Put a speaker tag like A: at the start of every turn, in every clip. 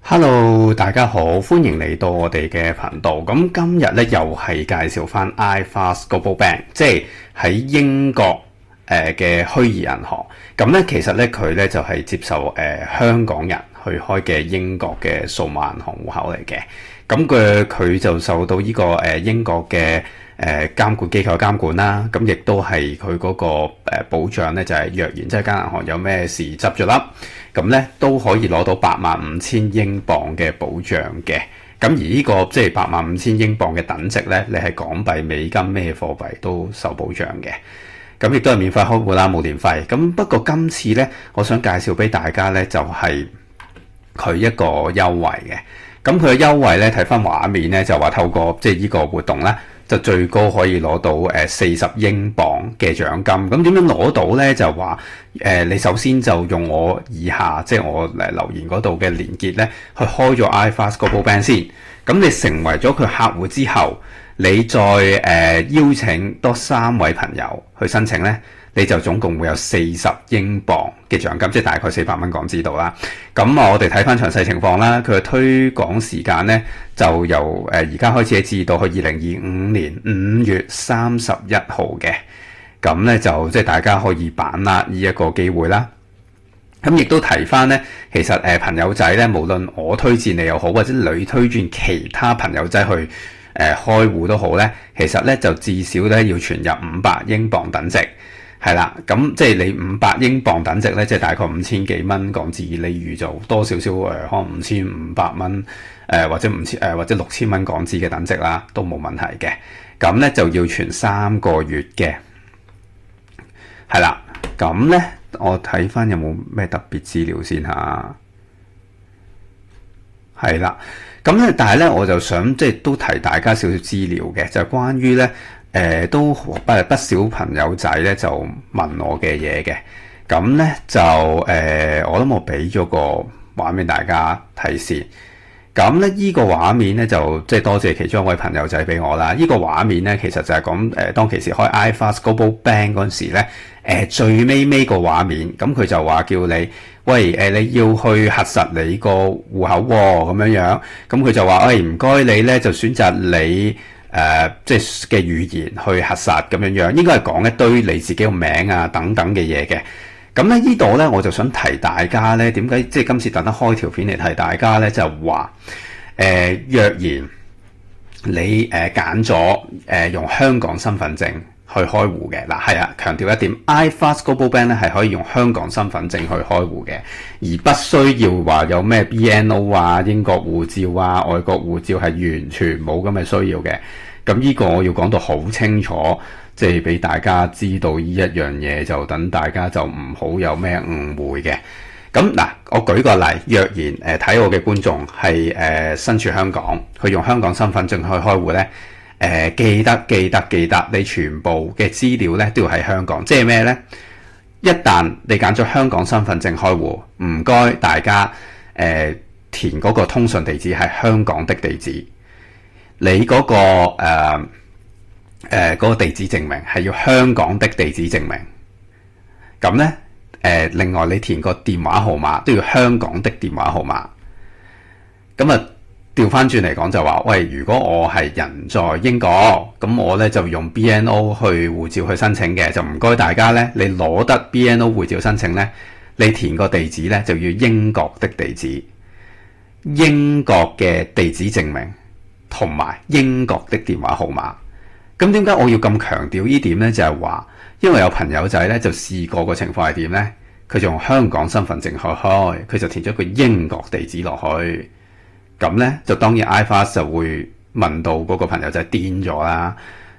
A: Hello，大家好，歡迎嚟到我哋嘅頻道。咁今日咧又係介紹翻 iFast Global Bank，即係喺英國嘅虛擬銀行。咁咧其實咧佢咧就係接受香港人去開嘅英國嘅數碼銀行戶口嚟嘅。咁佢就受到呢個英國嘅監管機構監管啦。咁亦都係佢嗰個保障咧，就係若然即係間銀行有咩事執咗笠，咁咧都可以攞到85,000英鎊嘅保障嘅。咁而呢個即係85,000英鎊嘅等值咧，你係港幣、美金咩貨幣都受保障嘅。咁亦都係免費開戶啦，冇年費。咁不過今次咧，我想介紹俾大家咧，就係佢一個優惠嘅。咁佢嘅優惠咧，睇翻畫面咧，就話透過即係呢個活動咧，就最高可以攞到40英鎊嘅獎金。咁點樣攞到咧？就話你首先就用我以下即係我留言嗰度嘅連結咧，去開咗 iFast Global Bank 先。咁你成為咗佢客戶之後，你再邀請多3位朋友去申請咧，你就總共會有40英鎊嘅獎金，即係大概400蚊港紙度啦。咁我哋睇翻詳細情況啦。佢嘅推廣時間咧，就由而家開始至到去2025年5月31號嘅。咁咧就即係大家可以把握呢一個機會啦。咁亦都提翻咧，其實朋友仔咧，無論我推薦你又好，或者你推薦其他朋友仔去開戶都好咧，其實咧就至少咧要存入500英鎊等值。係啦，咁即係你500英鎊等值咧，即係大概5000幾蚊港紙，你預就多少少可能5500蚊或者或者6000蚊港紙嘅等值啦，都冇問題嘅。咁咧就要存3個月嘅。係啦，咁咧我睇翻有冇咩特別資料先嚇。係啦，咁咧但係咧我就想即係都提大家少少資料嘅，就係關於咧。都不少朋友仔咧就問我嘅嘢嘅，咁咧就我諗我俾咗個畫面大家睇先。咁咧呢個畫面咧就即係多謝其中一位朋友仔俾我啦。呢個畫面咧其實就係講當其時開 iFast Global Bank 嗰陣時咧，最尾個畫面，咁佢就話叫你喂你要去核實你個戶口喎，咁樣，咁佢就話唔該你咧就選擇你。即係嘅語言去核實咁樣，應該係講一堆你自己個名啊等等嘅嘢嘅。咁咧呢度咧我就想提大家咧，點解即係今次特登開條片嚟提大家咧，就係話若然你揀咗用香港身份證去開戶嘅，嗱係啊，強調一點 iFast Global Bank 咧係可以用香港身份證去開戶嘅，而不需要話有咩 BNO 啊、英國護照啊、外國護照，係完全冇咁嘅需要嘅。咁呢個我要講到好清楚，即係俾大家知道呢一樣嘢，就等大家就唔好有咩誤會嘅。咁嗱，我舉個例，若然睇我嘅觀眾係身處香港，佢用香港身份證去開戶咧，記得，你全部嘅資料咧都要喺香港。即係咩咧？一旦你揀咗香港身份證開戶，唔該大家填嗰個通訊地址係香港的地址。你嗰個地址證明係要香港的地址證明。咁咧另外你填個電話號碼都要香港的電話號碼。咁啊調翻轉嚟講就話，喂，如果我係人在英國，咁我咧就用 BNO 去護照去申請嘅，就唔該大家咧，你攞得 BNO 護照申請咧，你填個地址咧就要英國的地址，英國嘅地址證明。同埋英國的電話號碼。咁點解我要咁強調呢點呢？就係話，因為有朋友仔咧就試過個情況係點呢？佢就用香港身份證去開，佢就填咗個英國地址落去。咁呢，就當然 iFast 就會問到嗰個朋友仔癲咗啦。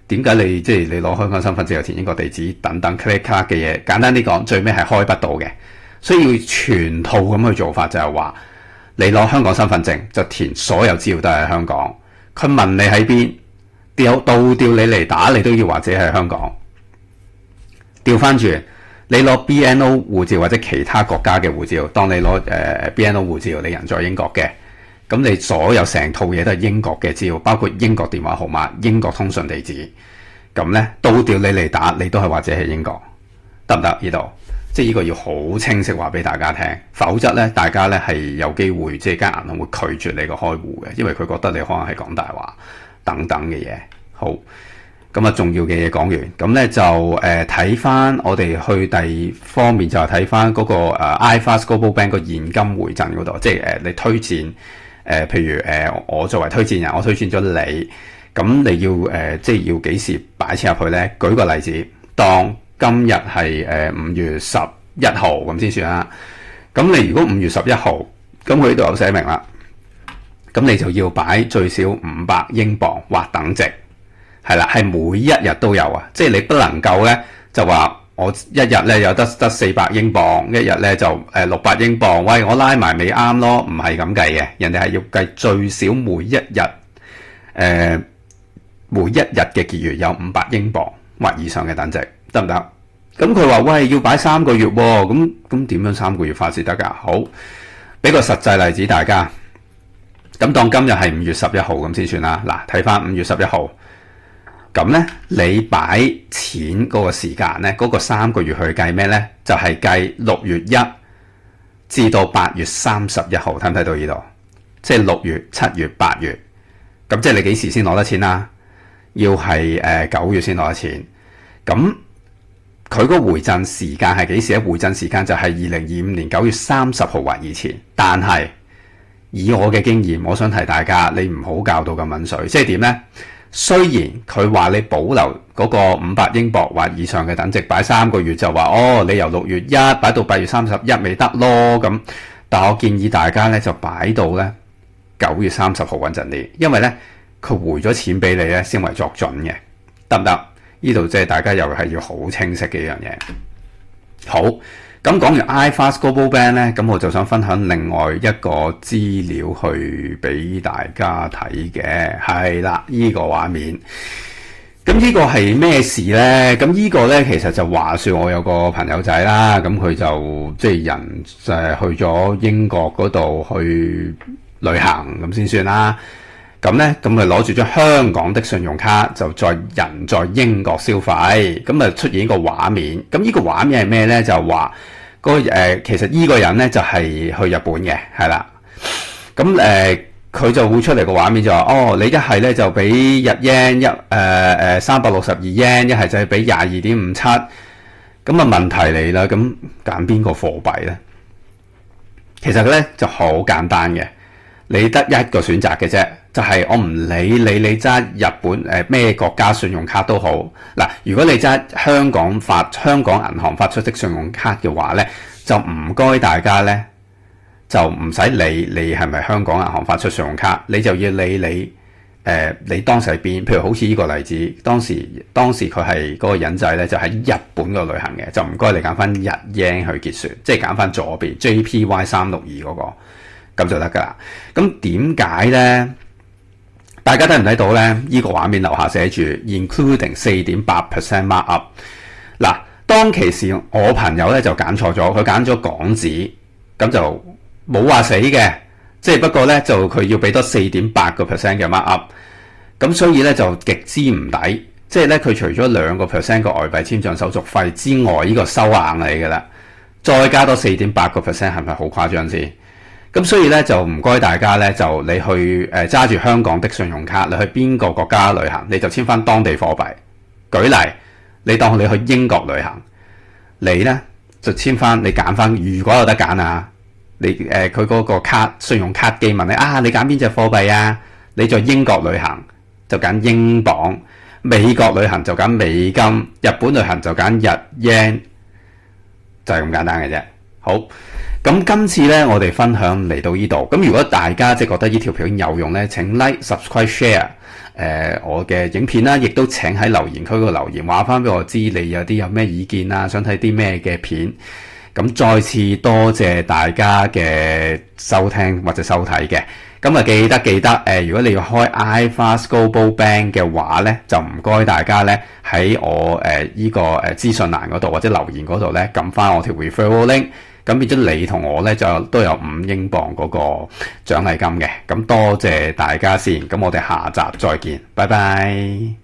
A: 點解你即係你攞香港身份證又填英國地址等等 credit card 嘅嘢？簡單啲講，最尾係開不到嘅。所以要全套咁去做法，就係話你攞香港身份證就填所有資料都係香港。佢問你喺邊，倒調你嚟打，你都要或者係香港。調翻轉，你攞 BNO 護照或者其他國家嘅護照，當你攞BNO 護照，你人在英國嘅，咁你所有成套嘢都係英國嘅資料，包括英國電話號碼、英國通訊地址。咁咧倒調你嚟打，你都係或者係英國，得唔得？呢度即係呢個要好清晰話俾大家聽，否則咧大家咧係有機會即係間銀行會拒絕你個開戶嘅，因為佢覺得你可能係講大話等等嘅嘢。好，咁啊重要嘅嘢講完，咁咧就睇翻我哋去第二方面就係睇翻嗰個iFAST Global Bank 個現金回贈嗰度，即係你推薦譬如我作為推薦人，我推薦咗你，咁你要即係要幾時擺錢入去咧？舉個例子，當今日係5月11號咁先算啦。咁你如果5月11號，咁佢呢度有寫明啦，咁你就要擺最少500英鎊或等值，係啦，係每一日都有啊。即係你不能夠咧就話我一日咧有得400英鎊，一日咧就600英鎊。喂，我拉埋未啱咯，唔係咁計嘅，人哋係要計最少每一日嘅結餘有500英鎊或以上嘅等值，得唔得？咁佢話喂，要擺3個月喎，咁點樣3個月法先得㗎？好，俾個實際例子大家。咁當今日係5月11號咁先算啦。嗱，睇翻5月11號，咁咧你擺錢嗰個時間咧，嗰個3個月去計咩咧？就係計6月1至到8月31號，睇唔睇到呢度？即係6月、7月、8月。咁即係你幾時先攞得錢啊？要係9月先攞得錢。咁佢個回贈時間係幾時咧？回贈時間就係2025年9月30號或以前。但係以我嘅經驗，我想提大家，你唔好教到咁撚水。即係點呢？雖然佢話你保留嗰個500英鎊或以上嘅等值擺3個月，就話哦，你由6月1擺到8月31咪得咯咁。但我建議大家咧就擺到咧9月30號穩陣啲，因為咧佢回咗錢俾你咧先為作準嘅，得唔得？呢度即係大家又係要好清晰嘅一樣嘢。好，咁講完 iFAST Global Bank 咧，咁我就想分享另外一個資料去俾大家睇嘅，係啦，呢個畫面。咁呢個係咩事咧？咁呢個咧其實就話說我有個朋友仔啦，咁佢就即係人去咗英國嗰度去旅行咁先算啦。咁咧，咁佢攞住張香港的信用卡，就人在英國消費，咁啊出現一個畫面。咁呢個畫面係咩咧？就話其實呢個人咧就係去日本嘅，係啦。咁佢就會出嚟個畫面就話：哦，你一係咧就俾日 yen 362 yen， 一係就係俾22.57。咁啊問題嚟啦，咁揀邊個貨幣咧？其實咧就好簡單嘅，你得一個選擇嘅啫。就係我唔理你揸日本咩國家信用卡都好。嗱，如果你揸香港銀行發出的信用卡嘅話咧，就唔該大家咧就唔使理你係咪香港銀行發出信用卡，你就要理你當時喺邊。譬如好似呢個例子，當時佢係嗰個人仔咧就喺日本嗰度旅行嘅，就唔該你揀翻日 yen 去結算，即係揀翻左邊 JPY 362嗰個，咁就得噶啦。咁點解咧？大家睇唔睇到咧？呢個畫面樓下寫住 including 4.8% markup。嗱，當其時我朋友咧就揀錯咗，佢揀咗港紙，咁就冇話死嘅，即係不過咧就佢要俾多 4.8% 嘅 markup。咁所以咧就極之唔抵，即係咧佢除咗2% 個外幣簽賬手續費之外，呢個收硬嚟㗎啦，再加多 4.8% 係咪好誇張先？咁所以咧就唔該大家咧，就你去揸住香港的信用卡，你去邊個國家旅行，你就簽翻當地貨幣。舉例，你當你去英國旅行，你咧就簽翻，你揀翻，如果有得揀啊，你佢嗰個信用卡機問你啊，你揀邊隻貨幣啊？你在英國旅行就揀英鎊，美國旅行就揀美金，日本旅行就揀日 yen， 就係咁簡單嘅啫。好。咁今次咧，我哋分享嚟到呢度。咁如果大家即係覺得呢條片有用咧，請 like、subscribe、share 我嘅影片啦，亦都請喺留言區嗰度留言，話翻俾我知你有咩意見啊，想睇啲咩嘅片。咁再次多謝大家嘅收聽或者收睇嘅。咁啊記得如果你要開 iFAST Global Bank 嘅話咧，就唔該大家咧喺我呢個資訊欄嗰度或者留言嗰度咧撳翻我條 referral link。咁變咗你同我咧就都有5英鎊嗰個獎勵金嘅，咁多謝大家先，咁我哋下集再見，拜拜。